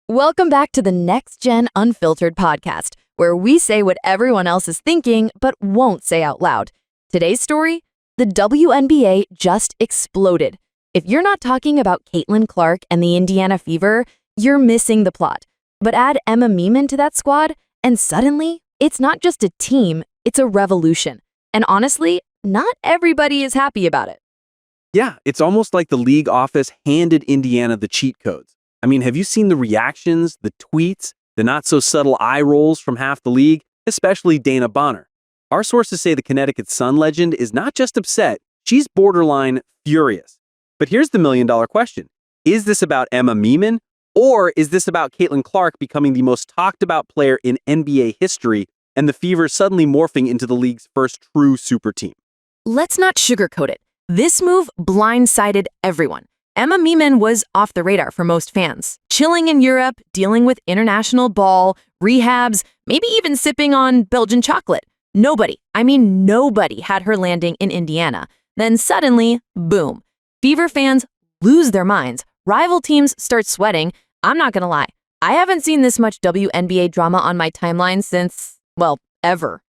Welcome back to the Next Gen Unfiltered podcast, where we say what everyone else is thinking but won't say out loud. Today's story: the WNBA just exploded. If you're not talking about Caitlyn Clark and the Indiana Fever, you're missing the plot. But add Emma Meeman to that squad, and suddenly, it's not just a team, it's a revolution. And honestly, not everybody is happy about it. Yeah, it's almost like the league office handed Indiana the cheat codes. I mean, have you seen the reactions, the tweets, the not-so-subtle eye rolls from half the league, especially Dana Bonner? Our sources say the Connecticut Sun legend is not just upset, she's borderline furious. But here's the million-dollar question. Is this about Emma Meeman, or is this about Caitlyn Clark becoming the most talked-about player in NBA history and the Fever suddenly morphing into the league's first true super team? Let's not sugarcoat it. This move blindsided everyone. Emma Meeman was off the radar for most fans, chilling in Europe, dealing with international ball, rehabs, maybe even sipping on Belgian chocolate. Nobody had her landing in Indiana. Then suddenly, boom. Fever fans lose their minds. Rival teams start sweating. I'm not gonna lie, I haven't seen this much WNBA drama on my timeline since, well, ever.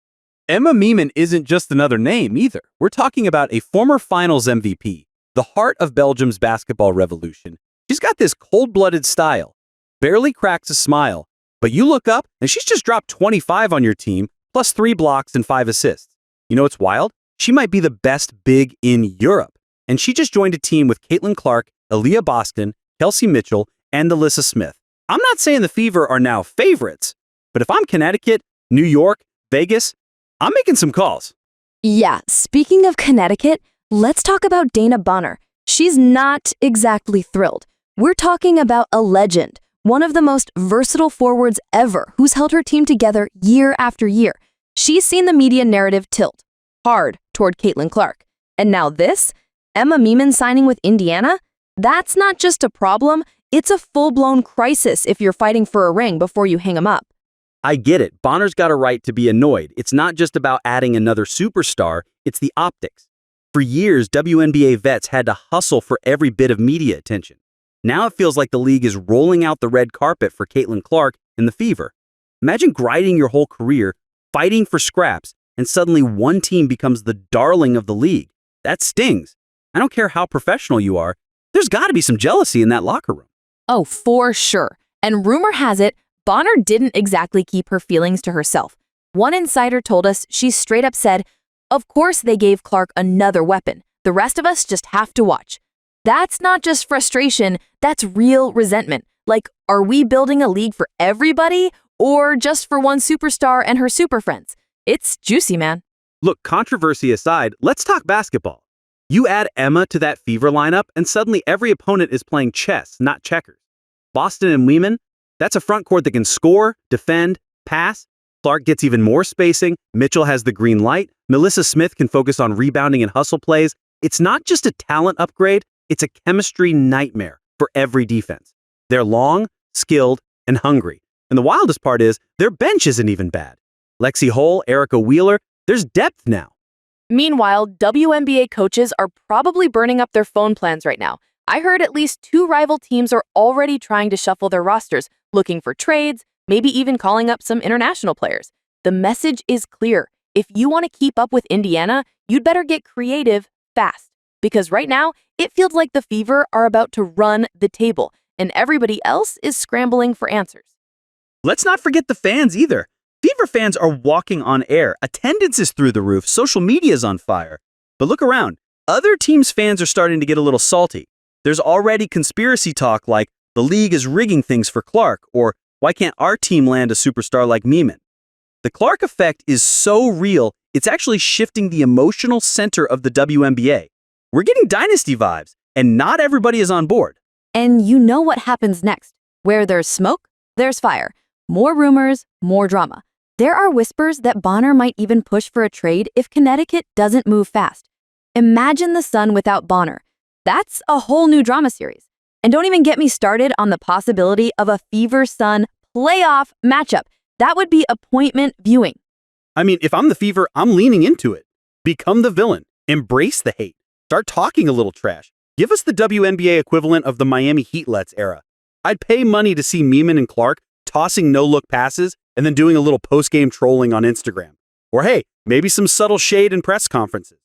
Emma Meeman isn't just another name either. We're talking about a former finals MVP, the heart of Belgium's basketball revolution. She's got this cold-blooded style, barely cracks a smile, but you look up and she's just dropped 25 on your team, plus 3 blocks and 5 assists. You know what's wild? She might be the best big in Europe. And she just joined a team with Caitlyn Clark, Aaliyah Boston, Kelsey Mitchell, and Alyssa Smith. I'm not saying the Fever are now favorites, but if I'm Connecticut, New York, Vegas, I'm making some calls. Yeah, speaking of Connecticut, let's talk about Dana Bonner. She's not exactly thrilled. We're talking about a legend, one of the most versatile forwards ever, who's held her team together year after year. She's seen the media narrative tilt hard toward Caitlyn Clark. And now this, Emma Meeman signing with Indiana? That's not just a problem, it's a full-blown crisis if you're fighting for a ring before you hang 'em up. I get it. Bonner's got a right to be annoyed. It's not just about adding another superstar, it's the optics. For years, WNBA vets had to hustle for every bit of media attention. Now it feels like the league is rolling out the red carpet for Caitlyn Clark and the Fever. Imagine grinding your whole career, fighting for scraps, and suddenly one team becomes the darling of the league. That stings. I don't care how professional you are, there's got to be some jealousy in that locker room. Oh, for sure. And rumor has it, Bonner didn't exactly keep her feelings to herself. One insider told us she straight up said, "Of course they gave Clark another weapon. The rest of us just have to watch." That's not just frustration, that's real resentment. Like, are we building a league for everybody or just for one superstar and her super friends? It's juicy, man. Look, controversy aside, let's talk basketball. You add Emma to that Fever lineup, and suddenly every opponent is playing chess, not checkers. Boston and Meeman, that's a front court that can score, defend, pass. Clark gets even more spacing. Mitchell has the green light. Alyssa Smith can focus on rebounding and hustle plays. It's not just a talent upgrade, it's a chemistry nightmare for every defense. They're long, skilled, and hungry. And the wildest part is, their bench isn't even bad. Lexi Hull, Erica Wheeler, there's depth now. Meanwhile, WNBA coaches are probably burning up their phone plans right now. I heard at least 2 rival teams are already trying to shuffle their rosters, looking for trades, maybe even calling up some international players. The message is clear. If you want to keep up with Indiana, you'd better get creative fast. Because right now, it feels like the Fever are about to run the table, and everybody else is scrambling for answers. Let's not forget the fans either. Fever fans are walking on air. Attendance is through the roof. Social media is on fire. But look around. Other teams' fans are starting to get a little salty. There's already conspiracy talk like the league is rigging things for Clark, or why can't our team land a superstar like Meeman? The Clark effect is so real, it's actually shifting the emotional center of the WNBA. We're getting dynasty vibes, and not everybody is on board. And you know what happens next. Where there's smoke, there's fire. More rumors, more drama. There are whispers that Bonner might even push for a trade if Connecticut doesn't move fast. Imagine the Sun without Bonner. That's a whole new drama series. And don't even get me started on the possibility of a Fever-Sun playoff matchup. That would be appointment viewing. I mean, if I'm the Fever, I'm leaning into it. Become the villain. Embrace the hate. Start talking a little trash. Give us the WNBA equivalent of the Miami Heat-lets era. I'd pay money to see Meeman and Clark tossing no-look passes and then doing a little post-game trolling on Instagram. Or hey, maybe some subtle shade in press conferences.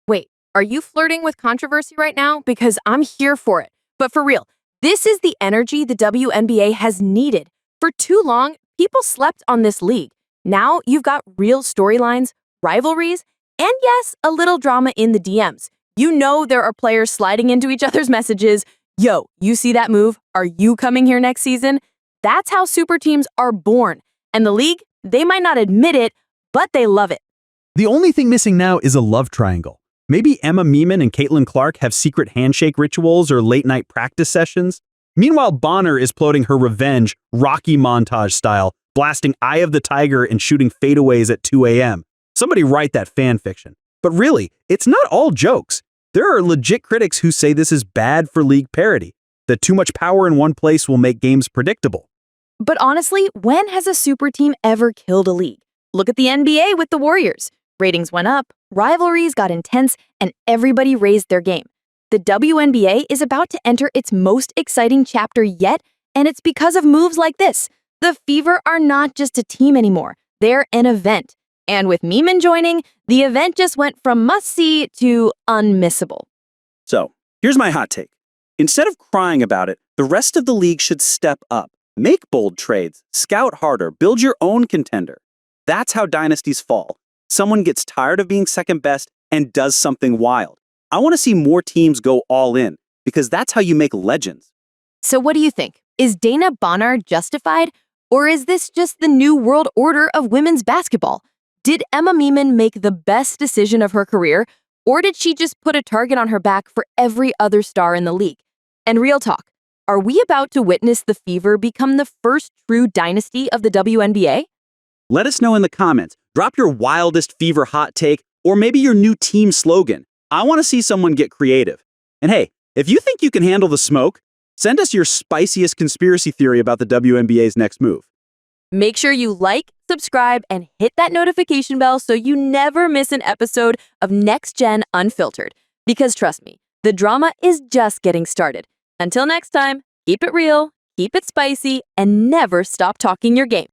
Wait, are you flirting with controversy right now? Because I'm here for it. But for real, this is the energy the WNBA has needed. For too long, people slept on this league. Now you've got real storylines, rivalries, and yes, a little drama in the DMs. You know there are players sliding into each other's messages. Yo, you see that move? Are you coming here next season? That's how super teams are born. And the league, they might not admit it, but they love it. The only thing missing now is a love triangle. Maybe Emma Meeman and Caitlyn Clark have secret handshake rituals or late-night practice sessions. Meanwhile, Bonner is plotting her revenge, Rocky montage style, blasting Eye of the Tiger and shooting fadeaways at 2 a.m. Somebody write that fan fiction. But really, it's not all jokes. There are legit critics who say this is bad for league parity, that too much power in one place will make games predictable. But honestly, when has a super team ever killed a league? Look at the NBA with the Warriors. Ratings went up, rivalries got intense, and everybody raised their game. The WNBA is about to enter its most exciting chapter yet, and it's because of moves like this. The Fever are not just a team anymore. They're an event. And with Meeman joining, the event just went from must-see to unmissable. So, here's my hot take. Instead of crying about it, the rest of the league should step up. Make bold trades, scout harder, build your own contender. That's how dynasties fall. Someone gets tired of being second best and does something wild. I want to see more teams go all in, because that's how you make legends. So what do you think? Is Dana Bonner justified? Or is this just the new world order of women's basketball? Did Emma Meeman make the best decision of her career? Or did she just put a target on her back for every other star in the league? And real talk, are we about to witness the Fever become the first true dynasty of the WNBA? Let us know in the comments. Drop your wildest Fever hot take, or maybe your new team slogan. I want to see someone get creative. And hey, if you think you can handle the smoke, send us your spiciest conspiracy theory about the WNBA's next move. Make sure you like, subscribe, and hit that notification bell so you never miss an episode of Next Gen Unfiltered. Because trust me, the drama is just getting started. Until next time, keep it real, keep it spicy, and never stop talking your game.